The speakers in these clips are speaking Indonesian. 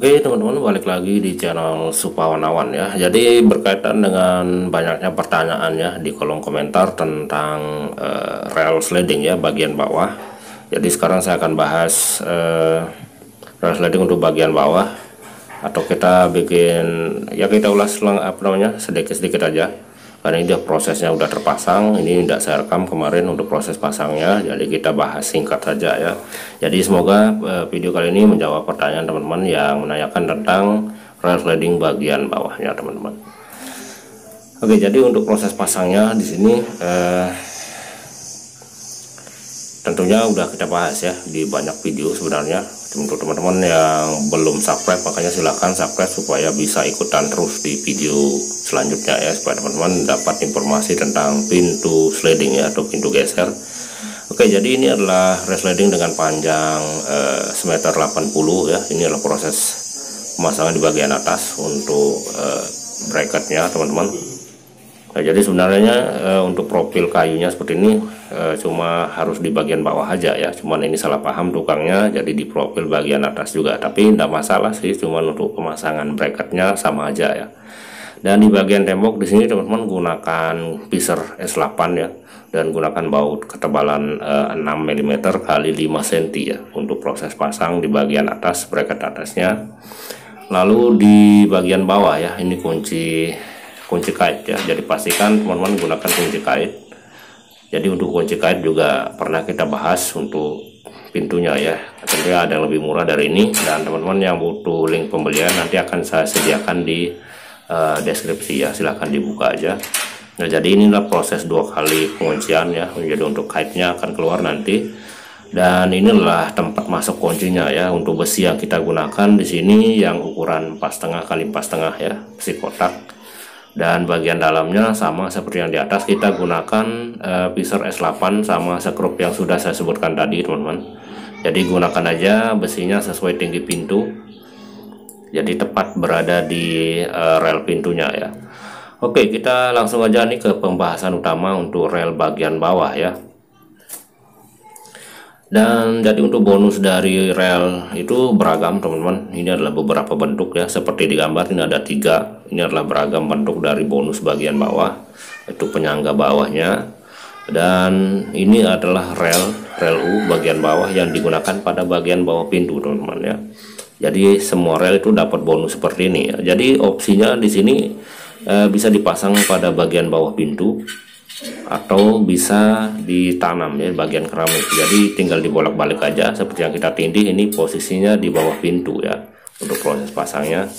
Oke teman-teman, balik lagi di channel Supawanawan ya. Jadi berkaitan dengan banyaknya pertanyaan ya di kolom komentar tentang rail sliding ya bagian bawah. Jadi sekarang saya akan bahas rail sliding untuk bagian bawah, atau kita bikin ya, kita ulas sedikit-sedikit aja, karena ini prosesnya udah terpasang. Ini tidak saya rekam kemarin untuk proses pasangnya, jadi kita bahas singkat saja ya. Jadi semoga video kali ini menjawab pertanyaan teman-teman yang menanyakan tentang rail sliding bagian bawahnya teman-teman. Oke, jadi untuk proses pasangnya di sini tentunya udah kita bahas ya di banyak video sebenarnya. Untuk teman-teman yang belum subscribe, makanya silahkan subscribe supaya bisa ikutan terus di video selanjutnya ya, supaya teman-teman dapat informasi tentang pintu sliding ya, atau pintu geser. Oke, jadi ini adalah rail sliding dengan panjang semeter 80 ya. Ini adalah proses pemasangan di bagian atas untuk bracketnya teman-teman. Nah, jadi sebenarnya untuk profil kayunya seperti ini cuma harus di bagian bawah aja ya, cuman ini salah paham tukangnya, jadi di profil bagian atas juga, tapi tidak masalah sih, cuman untuk pemasangan bracketnya sama aja ya. Dan di bagian tembok di sini teman-teman gunakan piser S8 ya, dan gunakan baut ketebalan 6 mm kali 5 cm ya untuk proses pasang di bagian atas, bracket atasnya. Lalu di bagian bawah ya, ini kunci kait ya, jadi pastikan teman-teman gunakan kunci kait. Jadi untuk kunci kait juga pernah kita bahas untuk pintunya ya, tentunya ada yang lebih murah dari ini, dan teman-teman yang butuh link pembelian nanti akan saya sediakan di deskripsi ya, silahkan dibuka aja. Nah, jadi inilah proses 2 kali penguncian ya, jadi untuk kaitnya akan keluar nanti. Dan inilah tempat masuk kuncinya ya. Untuk besi yang kita gunakan di sini yang ukuran 4,5 kali 4,5 ya, besi kotak. Dan bagian dalamnya sama seperti yang di atas, kita gunakan piser S8 sama sekrup yang sudah saya sebutkan tadi teman-teman. Jadi gunakan aja besinya sesuai tinggi pintu, jadi tepat berada di rel pintunya ya. Oke, kita langsung aja nih ke pembahasan utama untuk rel bagian bawah ya. Dan jadi untuk bonus dari rel itu beragam teman-teman. Ini adalah beberapa bentuk ya, seperti di gambar ini ada 3. Ini adalah beragam bentuk dari bonus bagian bawah, itu penyangga bawahnya. Dan ini adalah rel U bagian bawah yang digunakan pada bagian bawah pintu teman-teman ya. Jadi semua rel itu dapat bonus seperti ini ya. Jadi opsinya di sini bisa dipasang pada bagian bawah pintu, atau bisa ditanam ya bagian keramik. Jadi tinggal dibolak-balik aja seperti yang kita tindih. Ini posisinya di bawah pintu ya untuk proses pasangnya.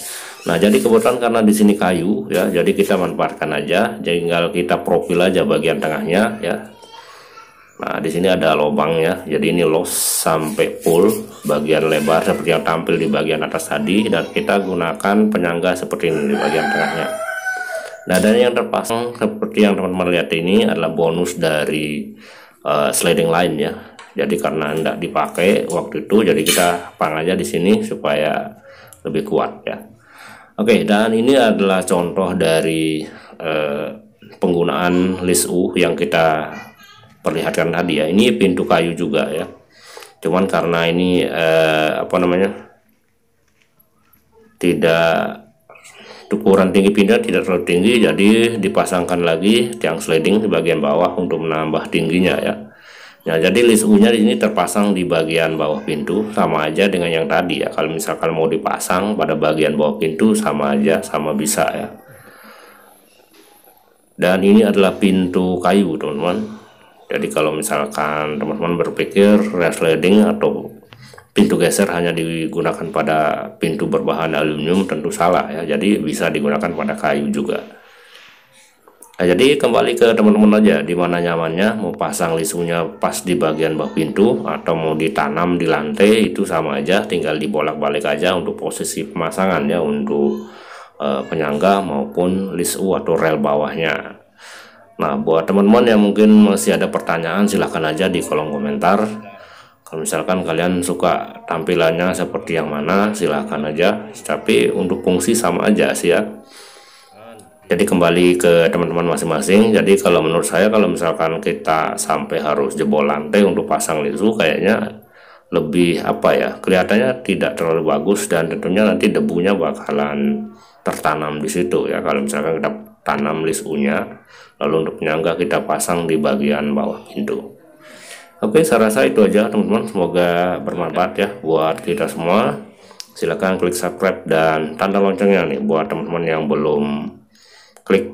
Nah, jadi kebetulan karena di sini kayu ya, jadi kita manfaatkan aja, tinggal kita profil aja bagian tengahnya ya. Nah, di sini ada lubang ya, jadi ini los sampai full bagian lebar seperti yang tampil di bagian atas tadi, dan kita gunakan penyangga seperti ini di bagian tengahnya. Nah, dan yang terpasang seperti yang teman-teman lihat ini adalah bonus dari sliding line ya. Jadi karena tidak dipakai waktu itu, jadi kita pang aja di sini supaya lebih kuat ya. Oke, dan ini adalah contoh dari penggunaan list U yang kita perlihatkan tadi ya. Ini pintu kayu juga ya. Cuman karena ini tidak, ukuran tinggi pintu tidak terlalu tinggi, jadi dipasangkan lagi tiang sliding di bagian bawah untuk menambah tingginya ya. Nah, jadi list U-nya di sini terpasang di bagian bawah pintu, sama aja dengan yang tadi ya. Kalau misalkan mau dipasang pada bagian bawah pintu sama aja, sama bisa ya. Dan ini adalah pintu kayu teman-teman. Jadi kalau misalkan teman-teman berpikir rail sliding atau pintu geser hanya digunakan pada pintu berbahan aluminium, tentu salah ya. Jadi bisa digunakan pada kayu juga. Nah, jadi kembali ke teman-teman aja, di mana nyamannya, mau pasang lisunya pas di bagian bawah pintu atau mau ditanam di lantai, itu sama aja, tinggal dibolak-balik aja untuk posisi pemasangan ya, untuk penyangga maupun lisu atau rel bawahnya. Nah, buat teman-teman yang mungkin masih ada pertanyaan, silahkan aja di kolom komentar. Kalau misalkan kalian suka tampilannya seperti yang mana, silahkan aja. Tapi untuk fungsi sama aja sih ya. Jadi kembali ke teman-teman masing-masing. Jadi kalau menurut saya, kalau misalkan kita sampai harus jebol lantai untuk pasang lisu, kayaknya lebih apa ya, kelihatannya tidak terlalu bagus, dan tentunya nanti debunya bakalan tertanam di situ ya. Kalau misalkan kita tanam list U-nya, lalu untuk penyangga kita pasang di bagian bawah pintu. Oke, saya rasa itu aja teman-teman, semoga bermanfaat ya buat kita semua. Silahkan klik subscribe dan tanda loncengnya nih buat teman-teman yang belum klik.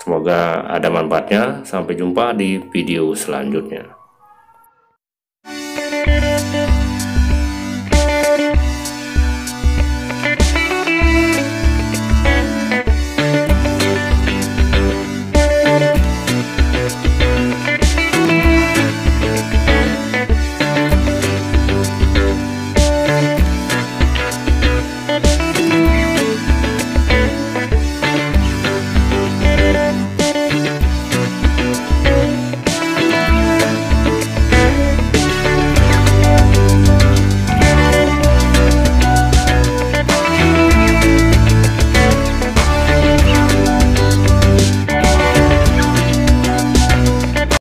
Semoga ada manfaatnya. Sampai jumpa di video selanjutnya.